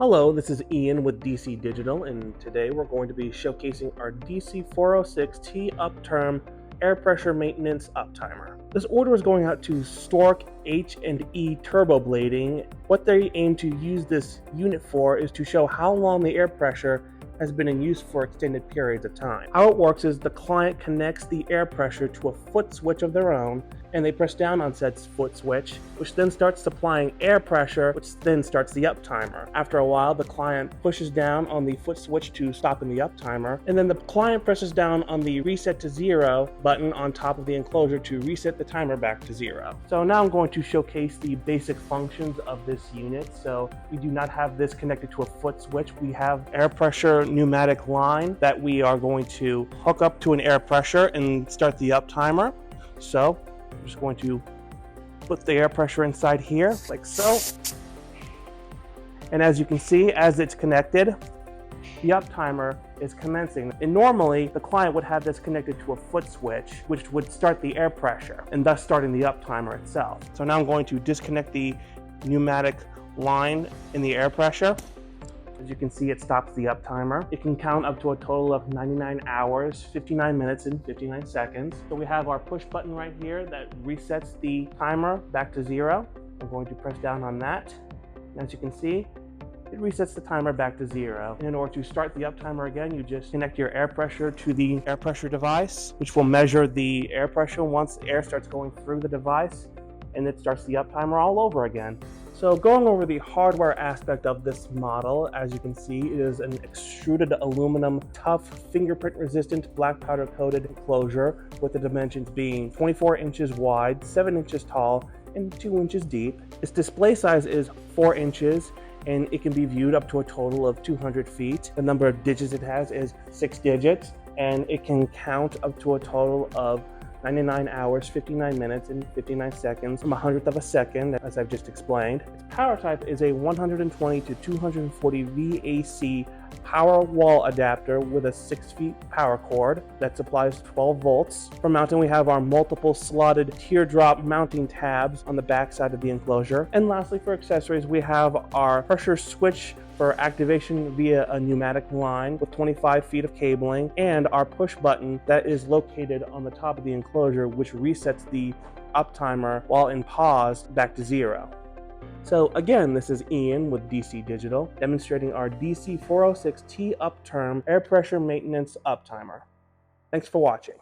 Hello, this is Ian with DC Digital, and today we're going to be showcasing our DC-406T-UP-TERM air pressure maintenance uptimer. This order is going out to Stork H&E Turbo Blading. What they aim to use this unit for is to show how long the air pressure has been in use for extended periods of time. How it works is the client connects the air pressure to a foot switch of their own, and they press down on said foot switch, which then starts supplying air pressure, which then starts the up timer. After a while, the client pushes down on the foot switch to stop in the up timer, and then the client presses down on the reset to zero button on top of the enclosure to reset the timer back to zero. So now I'm going to showcase the basic functions of this unit. So we do not have this connected to a foot switch. We have air pressure pneumatic line that we are going to hook up to an air pressure and start the up timer. So I'm just going to put the air pressure inside here, like so. And as you can see, as it's connected, the up timer is commencing. And normally, the client would have this connected to a foot switch, which would start the air pressure, and thus starting the up timer itself. So now I'm going to disconnect the pneumatic line in the air pressure. As you can see, it stops the up timer. It can count up to a total of 99 hours, 59 minutes, and 59 seconds. So we have our push button right here that resets the timer back to zero. I'm going to press down on that. And as you can see, it resets the timer back to zero. And in order to start the up timer again, you just connect your air pressure to the air pressure device, which will measure the air pressure once air starts going through the device, and it starts the up timer all over again. So going over the hardware aspect of this model, as you can see, it is an extruded aluminum, tough, fingerprint resistant, black powder coated enclosure with the dimensions being 24 inches wide, 7 inches tall, and 2 inches deep. Its display size is 4 inches, and it can be viewed up to a total of 200 feet. The number of digits it has is 6 digits, and it can count up to a total of 99 hours, 59 minutes, and 59 seconds from 100th of a second, as I've just explained. Its power type is a 120 to 240 VAC power wall adapter with a 6 feet power cord that supplies 12 volts. For mounting, we have our multiple slotted teardrop mounting tabs on the back side of the enclosure. And lastly, for accessories, we have our pressure switch for activation via a pneumatic line with 25 feet of cabling, and our push button that is located on the top of the enclosure, which resets the up timer while in pause back to zero. So again, this is Ian with DC Digital, demonstrating our DC-406T-UP-TERM air pressure maintenance up timer. Thanks for watching.